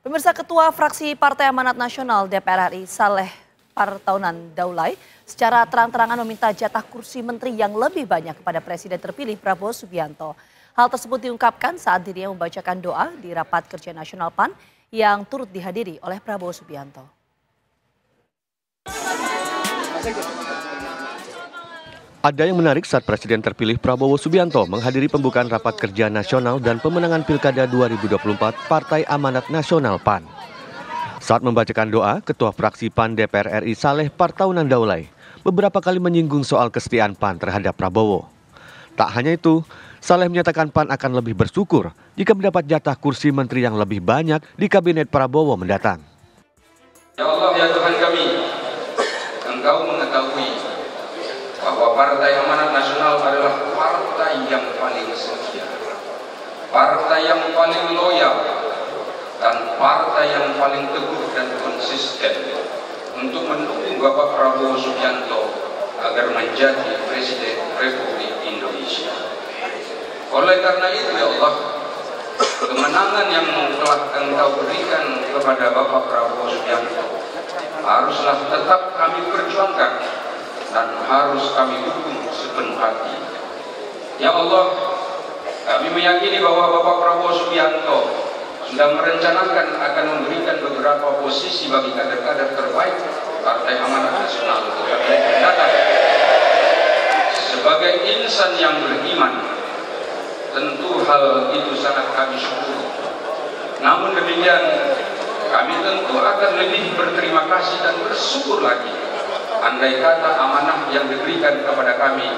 Pemirsa, Ketua Fraksi Partai Amanat Nasional DPR RI Saleh Partaunan Daulay secara terang-terangan meminta jatah kursi menteri yang lebih banyak kepada Presiden terpilih Prabowo Subianto. Hal tersebut diungkapkan saat dirinya membacakan doa di Rapat Kerja Nasional PAN yang turut dihadiri oleh Prabowo Subianto. Ada yang menarik saat Presiden terpilih Prabowo Subianto menghadiri pembukaan Rapat Kerja Nasional dan Pemenangan Pilkada 2024 Partai Amanat Nasional PAN. Saat membacakan doa, Ketua Fraksi PAN DPR RI Saleh Partaunan Daulay beberapa kali menyinggung soal kesetiaan PAN terhadap Prabowo. Tak hanya itu, Saleh menyatakan PAN akan lebih bersyukur jika mendapat jatah kursi menteri yang lebih banyak di Kabinet Prabowo mendatang. Ya Allah, ya Tuhan kami, Engkau mengetahui bahwa Partai Amanat Nasional adalah partai yang paling setia, partai yang paling loyal, dan partai yang paling teguh dan konsisten untuk mendukung Bapak Prabowo Subianto agar menjadi Presiden Republik Indonesia. Oleh karena itu, ya Allah, kemenangan yang telah Engkau berikan kepada Bapak Prabowo Subianto haruslah tetap kami perjuangkan dan harus kami dukung sepenuh hati. Ya Allah, kami meyakini bahwa Bapak Prabowo Subianto sudah merencanakan akan memberikan beberapa posisi bagi kader-kader terbaik Partai Amanat Nasional untuk kabinet mendatang. Sebagai insan yang beriman, tentu hal itu sangat kami syukuri. Namun demikian, kami tentu akan lebih berterima kasih dan bersyukur lagi andai kata amanah yang diberikan kepada kami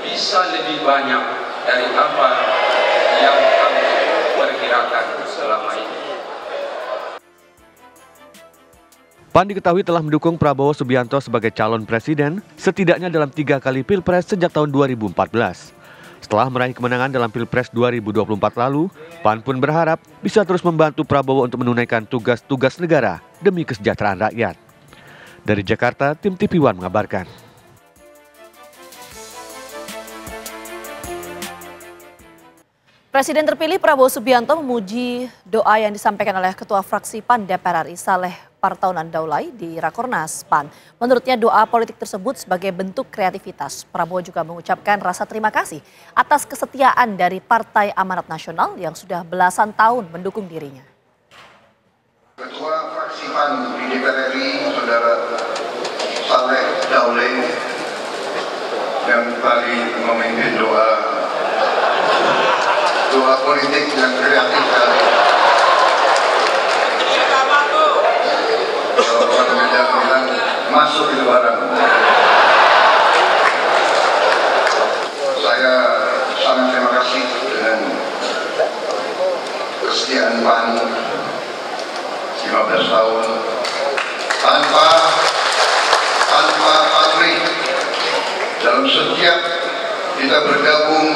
bisa lebih banyak dari apa yang kami perkirakan selama ini. PAN diketahui telah mendukung Prabowo Subianto sebagai calon presiden setidaknya dalam 3 kali Pilpres sejak tahun 2014. Setelah meraih kemenangan dalam Pilpres 2024 lalu, PAN pun berharap bisa terus membantu Prabowo untuk menunaikan tugas-tugas negara demi kesejahteraan rakyat. Dari Jakarta, tim TV One mengabarkan. Presiden terpilih Prabowo Subianto memuji doa yang disampaikan oleh Ketua Fraksi PAN DPR RI Saleh Partaunan Daulay di Rakornas PAN. Menurutnya doa politik tersebut sebagai bentuk kreativitas. Prabowo juga mengucapkan rasa terima kasih atas kesetiaan dari Partai Amanat Nasional yang sudah belasan tahun mendukung dirinya. Ketua Fraksi PAN di DPR RI, Saudara Saleh Daulay, yang kali memimpin doa politik yang kreatif kali. Kalau orang Medan bilang masuk itu barang. Saya sangat terima kasih dengan kesetiaan PAN 15 tahun tanpa pamrih. Dalam setiap kita bergabung,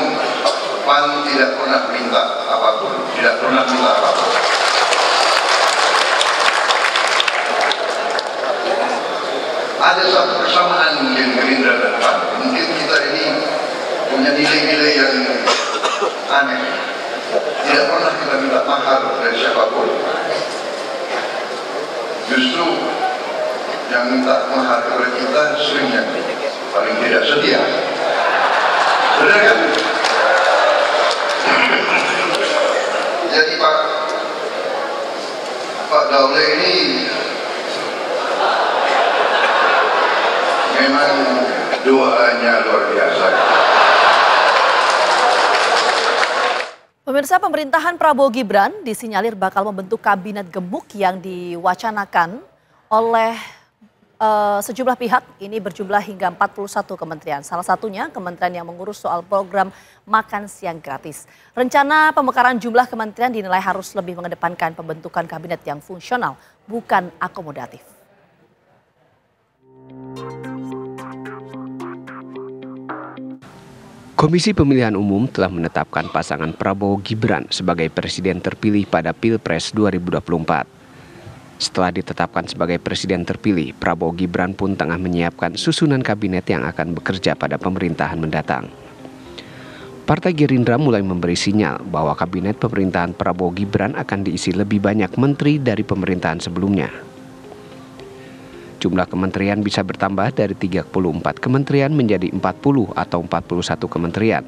PAN tidak pernah minta apapun, Ada satu persamaan mungkin Gerindra dan PAN. Mungkin kita ini punya nilai-nilai yang aneh. Tidak pernah kita minta mahar dari siapapun. Justru yang minta mahar kepada kita sering yang paling tidak setia. Benar kan? Jadi Pak Daulay ini memang doanya luar biasa. Pemirsa, pemerintahan Prabowo Gibran disinyalir bakal membentuk kabinet gemuk yang diwacanakan oleh sejumlah pihak. Ini berjumlah hingga 41 kementerian. Salah satunya kementerian yang mengurus soal program makan siang gratis. Rencana pemekaran jumlah kementerian dinilai harus lebih mengedepankan pembentukan kabinet yang fungsional, bukan akomodatif. Komisi Pemilihan Umum telah menetapkan pasangan Prabowo Gibran sebagai presiden terpilih pada Pilpres 2024. Setelah ditetapkan sebagai presiden terpilih, Prabowo Gibran pun tengah menyiapkan susunan kabinet yang akan bekerja pada pemerintahan mendatang. Partai Gerindra mulai memberi sinyal bahwa kabinet pemerintahan Prabowo Gibran akan diisi lebih banyak menteri dari pemerintahan sebelumnya. Jumlah kementerian bisa bertambah dari 34 kementerian menjadi 40 atau 41 kementerian,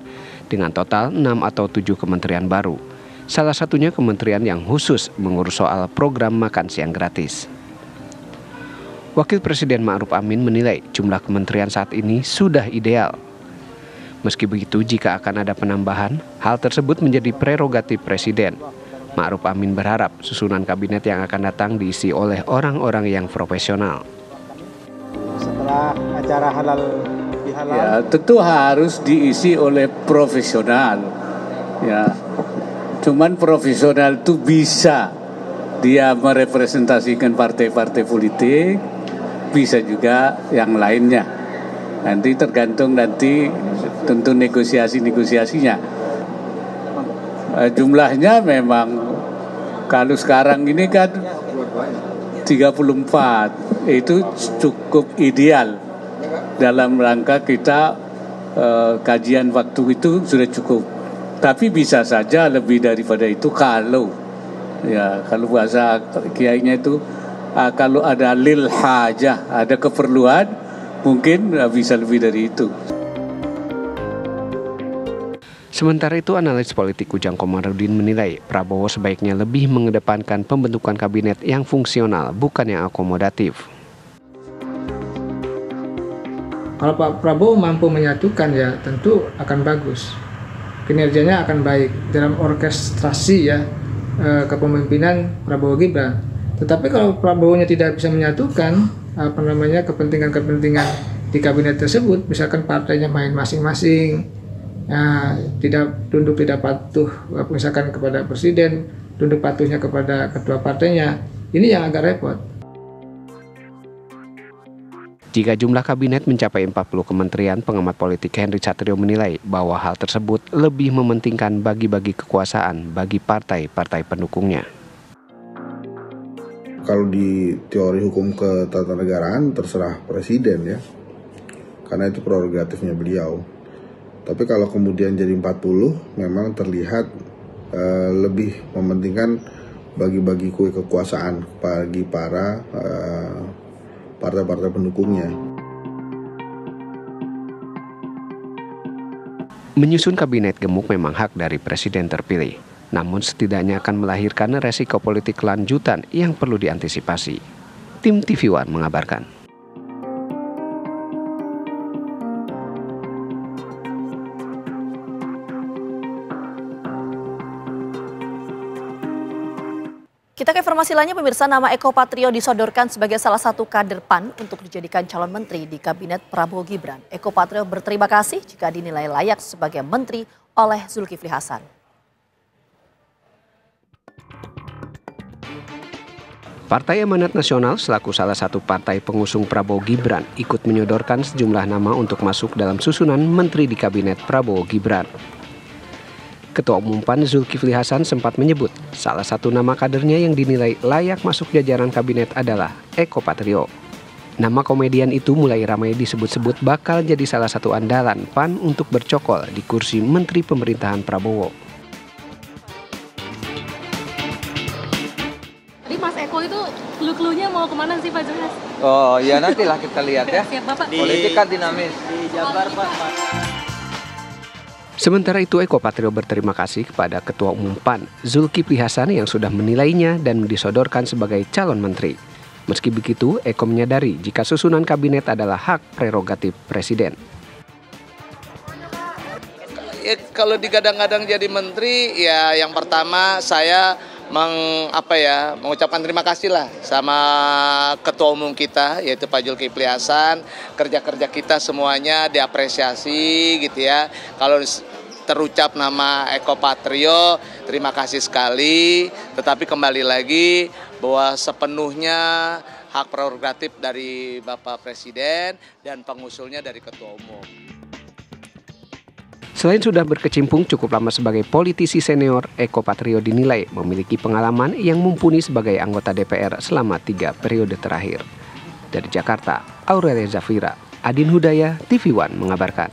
dengan total 6 atau 7 kementerian baru. Salah satunya kementerian yang khusus mengurus soal program makan siang gratis. Wakil Presiden Ma'ruf Amin menilai jumlah kementerian saat ini sudah ideal. Meski begitu, jika akan ada penambahan, hal tersebut menjadi prerogatif Presiden. Ma'ruf Amin berharap susunan kabinet yang akan datang diisi oleh orang-orang yang profesional. Setelah acara halal bihalal, ya, tentu harus diisi oleh profesional. Ya, cuman profesional itu bisa dia merepresentasikan partai-partai politik, bisa juga yang lainnya. Nanti tergantung tentu negosiasinya. Jumlahnya memang kalau sekarang ini kan 34, itu cukup ideal dalam rangka kita kajian waktu itu sudah cukup. Tapi bisa saja lebih daripada itu kalau bahasa kiainya itu kalau ada lil hajah, ada keperluan, mungkin bisa lebih dari itu. Sementara itu, analis politik Ujang Komarudin menilai Prabowo sebaiknya lebih mengedepankan pembentukan kabinet yang fungsional, bukan yang akomodatif. Kalau Pak Prabowo mampu menyatukan, ya tentu akan bagus. Kinerjanya akan baik dalam orkestrasi kepemimpinan Prabowo Gibran. Tetapi kalau Prabowo-nya tidak bisa menyatukan kepentingan-kepentingan di kabinet tersebut, misalkan partainya main masing-masing, tidak patuh misalkan kepada presiden, tunduk patuhnya kepada ketua partainya, ini yang agak repot. Jika jumlah kabinet mencapai 40 kementerian, pengamat politik Henry Satrio menilai bahwa hal tersebut lebih mementingkan bagi-bagi kekuasaan bagi partai-partai pendukungnya. Kalau di teori hukum ketatanegaraan terserah presiden ya, karena itu prerogatifnya beliau. Tapi kalau kemudian jadi 40, memang terlihat lebih mementingkan bagi-bagi kue kekuasaan bagi para partai-partai pendukungnya. Menyusun kabinet gemuk memang hak dari presiden terpilih. Namun setidaknya akan melahirkan resiko politik lanjutan yang perlu diantisipasi. Tim TV One mengabarkan. Kita ke informasi lainnya, pemirsa. Nama Eko Patrio disodorkan sebagai salah satu kader PAN untuk dijadikan calon menteri di kabinet Prabowo Gibran. Eko Patrio berterima kasih jika dinilai layak sebagai menteri oleh Zulkifli Hasan. Partai Amanat Nasional selaku salah satu partai pengusung Prabowo Gibran ikut menyodorkan sejumlah nama untuk masuk dalam susunan menteri di kabinet Prabowo Gibran. Ketua Umum PAN Zulkifli Hasan sempat menyebut salah satu nama kadernya yang dinilai layak masuk jajaran kabinet adalah Eko Patrio. Nama komedian itu mulai ramai disebut-sebut bakal jadi salah satu andalan PAN untuk bercokol di kursi menteri pemerintahan Prabowo. Mas Eko itu clue-cluenya mau kemana sih Pak Zulhas? Oh ya, nantilah kita lihat ya. Siap Bapak. Politik kan dinamis. Di Jabar Pak. Sementara itu, Eko Patrio berterima kasih kepada Ketua Umum PAN Zulkifli Hasan yang sudah menilainya dan disodorkan sebagai calon menteri. Meski begitu, Eko menyadari jika susunan kabinet adalah hak prerogatif presiden. Kalau digadang-gadang jadi menteri, ya yang pertama saya mengucapkan terima kasih lah sama Ketua Umum kita, yaitu Pak Zulkifli Hasan. Kerja-kerja kita semuanya diapresiasi gitu ya. Kalau terucap nama Eko Patrio, terima kasih sekali. Tetapi kembali lagi bahwa sepenuhnya hak prerogatif dari Bapak Presiden dan pengusulnya dari Ketua Umum. Selain sudah berkecimpung cukup lama sebagai politisi senior, Eko Patrio dinilai memiliki pengalaman yang mumpuni sebagai anggota DPR selama 3 periode terakhir. Dari Jakarta, Aurelia Zafira, Adin Hudaya, TV One mengabarkan.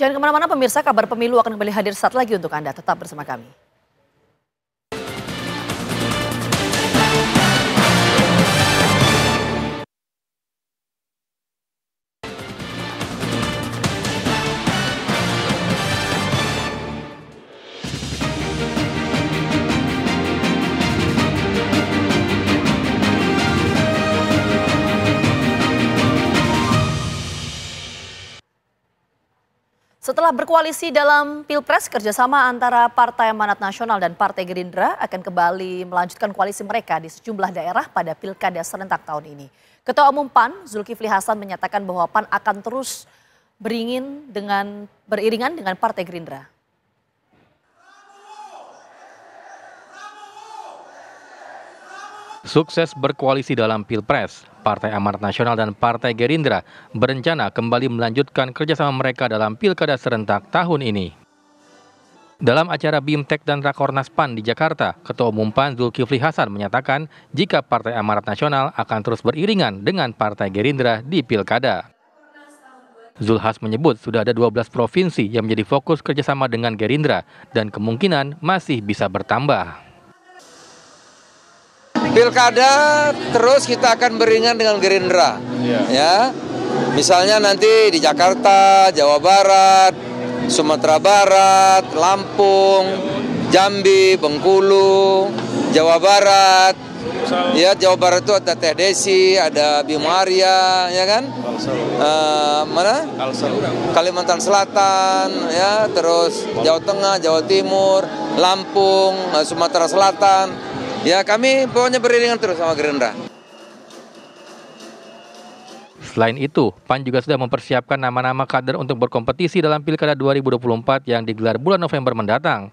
Jangan kemana-mana pemirsa, kabar pemilu akan kembali hadir saat lagi untuk Anda. Tetap bersama kami. Setelah berkoalisi dalam Pilpres, kerjasama antara Partai Amanat Nasional dan Partai Gerindra akan kembali melanjutkan koalisi mereka di sejumlah daerah pada Pilkada serentak tahun ini. Ketua Umum PAN, Zulkifli Hasan menyatakan bahwa PAN akan terus beriringan dengan Partai Gerindra. Sukses berkoalisi dalam Pilpres, Partai Amanat Nasional dan Partai Gerindra berencana kembali melanjutkan kerjasama mereka dalam Pilkada serentak tahun ini. Dalam acara BIMTEK dan Rakornas PAN di Jakarta, Ketua Umum PAN Zulkifli Hasan menyatakan jika Partai Amanat Nasional akan terus beriringan dengan Partai Gerindra di Pilkada. Zulhas menyebut sudah ada 12 provinsi yang menjadi fokus kerjasama dengan Gerindra dan kemungkinan masih bisa bertambah. Pilkada terus kita akan beriringan dengan Gerindra, ya. Misalnya nanti di Jakarta, Jawa Barat, Sumatera Barat, Lampung, Jambi, Bengkulu, Jawa Barat. Ya, Jawa Barat itu ada Teh Desi, ada Bima Arya, ya kan? Mana? Kalimantan Selatan, ya, terus Jawa Tengah, Jawa Timur, Lampung, Sumatera Selatan. Ya, kami pokoknya beriringan terus sama Gerindra. Selain itu, PAN juga sudah mempersiapkan nama-nama kader untuk berkompetisi dalam Pilkada 2024 yang digelar bulan November mendatang.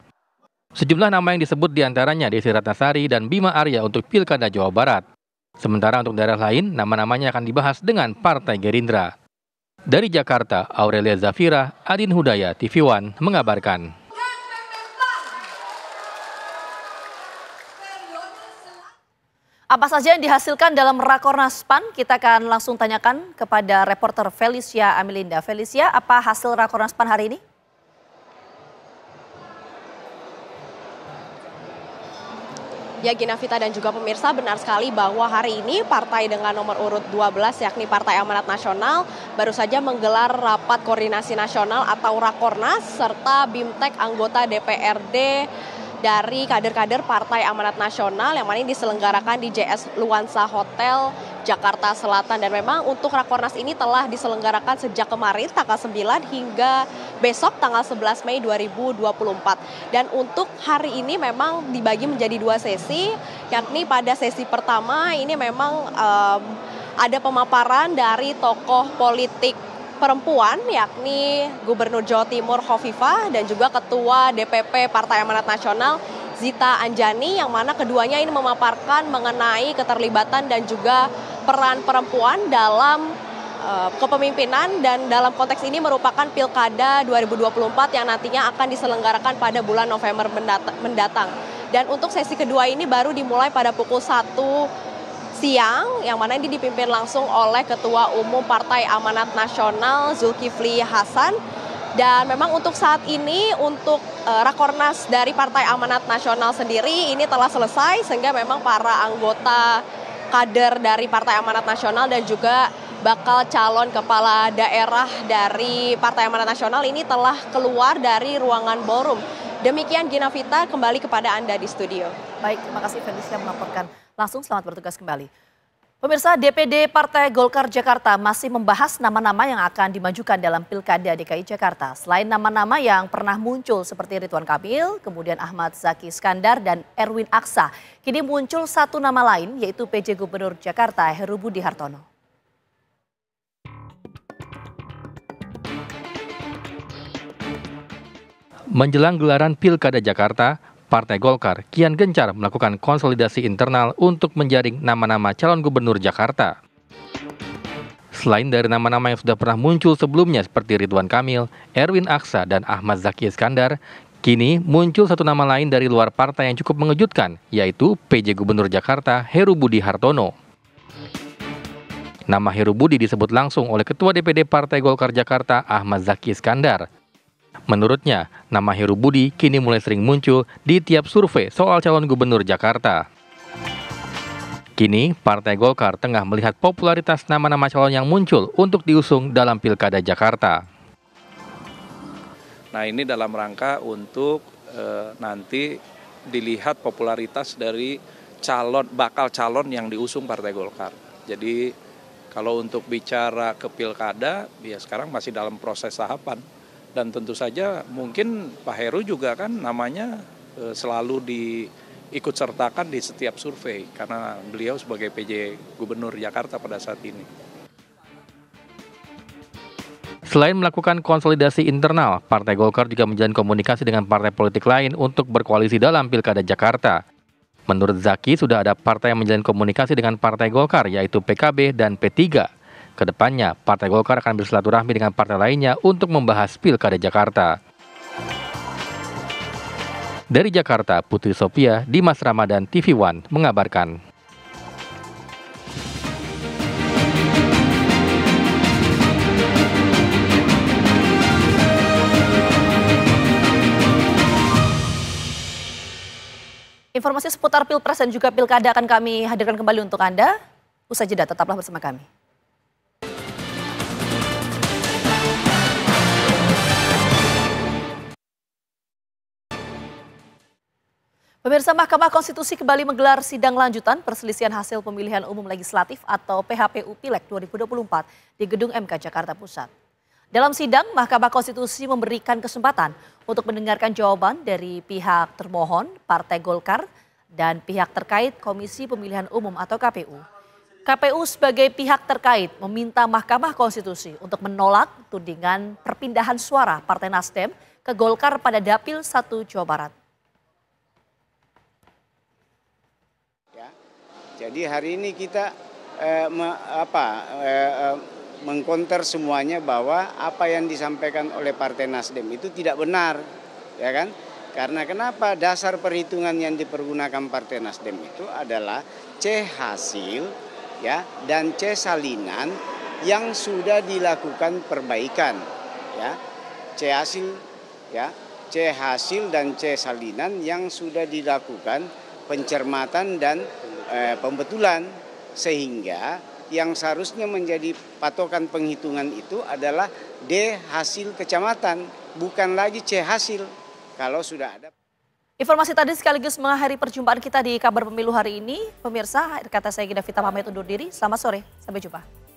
Sejumlah nama yang disebut diantaranya Desi Ratnasari dan Bima Arya untuk Pilkada Jawa Barat. Sementara untuk daerah lain, nama-namanya akan dibahas dengan Partai Gerindra. Dari Jakarta, Aurelia Zafira, Adin Hudaya, TV One mengabarkan. Apa saja yang dihasilkan dalam Rakornas PAN? Kita akan langsung tanyakan kepada reporter Felicia Amelinda. Felicia, apa hasil Rakornas PAN hari ini? Ya, Ginavita dan juga pemirsa, benar sekali bahwa hari ini partai dengan nomor urut 12 yakni Partai Amanat Nasional baru saja menggelar rapat koordinasi nasional atau Rakornas serta BIMTEK anggota DPRD dari kader-kader Partai Amanat Nasional yang mana ini diselenggarakan di JS Luansa Hotel Jakarta Selatan. Dan memang untuk Rakornas ini telah diselenggarakan sejak kemarin tanggal 9 hingga besok tanggal 11 Mei 2024. Dan untuk hari ini memang dibagi menjadi 2 sesi, yakni pada sesi pertama ini memang ada pemaparan dari tokoh politik perempuan yakni Gubernur Jawa Timur Khofifah dan juga Ketua DPP Partai Amanat Nasional Zita Anjani, yang mana keduanya ini memaparkan mengenai keterlibatan dan juga peran perempuan dalam kepemimpinan dan dalam konteks ini merupakan Pilkada 2024 yang nantinya akan diselenggarakan pada bulan November mendatang. Dan untuk sesi kedua ini baru dimulai pada pukul 1 siang, yang mana ini dipimpin langsung oleh Ketua Umum Partai Amanat Nasional Zulkifli Hasan. Dan memang untuk saat ini untuk Rakornas dari Partai Amanat Nasional sendiri ini telah selesai, sehingga memang para anggota kader dari Partai Amanat Nasional dan juga bakal calon kepala daerah dari Partai Amanat Nasional ini telah keluar dari ruangan ballroom. Demikian Ginavita, kembali kepada Anda di studio. Baik, terima kasih Felicia melaporkan. Langsung selamat bertugas kembali. Pemirsa, DPD Partai Golkar Jakarta masih membahas nama-nama yang akan dimajukan dalam Pilkada DKI Jakarta. Selain nama-nama yang pernah muncul seperti Ridwan Kamil, kemudian Ahmad Zaki Iskandar dan Erwin Aksa, kini muncul satu nama lain yaitu PJ Gubernur Jakarta Heru Budi Hartono. Menjelang gelaran Pilkada Jakarta, Partai Golkar kian gencar melakukan konsolidasi internal untuk menjaring nama-nama calon gubernur Jakarta. Selain dari nama-nama yang sudah pernah muncul sebelumnya seperti Ridwan Kamil, Erwin Aksa, dan Ahmad Zaki Iskandar, kini muncul satu nama lain dari luar partai yang cukup mengejutkan, yaitu PJ Gubernur Jakarta Heru Budi Hartono. Nama Heru Budi disebut langsung oleh Ketua DPD Partai Golkar Jakarta Ahmad Zaki Iskandar. Menurutnya, nama Heru Budi kini mulai sering muncul di tiap survei soal calon gubernur Jakarta. Kini, Partai Golkar tengah melihat popularitas nama-nama calon yang muncul untuk diusung dalam Pilkada Jakarta. Nah, ini dalam rangka untuk nanti dilihat popularitas dari bakal calon yang diusung Partai Golkar. Jadi, kalau untuk bicara ke Pilkada, ya sekarang masih dalam proses tahapan. Dan tentu saja mungkin Pak Heru juga kan namanya selalu diikut sertakan di setiap survei karena beliau sebagai PJ Gubernur Jakarta pada saat ini. Selain melakukan konsolidasi internal, Partai Golkar juga menjalin komunikasi dengan partai politik lain untuk berkoalisi dalam Pilkada Jakarta. Menurut Zaki, sudah ada partai yang menjalin komunikasi dengan Partai Golkar, yaitu PKB dan P3. Kedepannya, Partai Golkar akan bersilaturahmi dengan partai lainnya untuk membahas Pilkada Jakarta. Dari Jakarta, Putri Sophia, Dimas Ramadan, TV One mengabarkan. Informasi seputar Pilpres dan juga Pilkada akan kami hadirkan kembali untuk Anda. Usai jeda, tetaplah bersama kami. Pemirsa, Mahkamah Konstitusi kembali menggelar sidang lanjutan perselisihan hasil pemilihan umum legislatif atau PHPU Pileg 2024 di Gedung MK Jakarta Pusat. Dalam sidang, Mahkamah Konstitusi memberikan kesempatan untuk mendengarkan jawaban dari pihak termohon, Partai Golkar, dan pihak terkait Komisi Pemilihan Umum atau KPU. KPU sebagai pihak terkait meminta Mahkamah Konstitusi untuk menolak tudingan perpindahan suara Partai Nasdem ke Golkar pada Dapil 1 Jawa Barat. Jadi hari ini kita mengkonter semuanya bahwa apa yang disampaikan oleh Partai Nasdem itu tidak benar, ya kan? Karena kenapa? Dasar perhitungan yang dipergunakan Partai Nasdem itu adalah C hasil, ya, dan C salinan yang sudah dilakukan perbaikan, ya. C hasil, ya, C hasil dan C salinan yang sudah dilakukan pencermatan dan pembetulan, sehingga yang seharusnya menjadi patokan penghitungan itu adalah D hasil kecamatan, bukan lagi C hasil kalau sudah ada. Informasi tadi sekaligus mengakhiri perjumpaan kita di Kabar Pemilu hari ini. Pemirsa, akhir kata saya Gina Vita pamit undur diri. Selamat sore, sampai jumpa.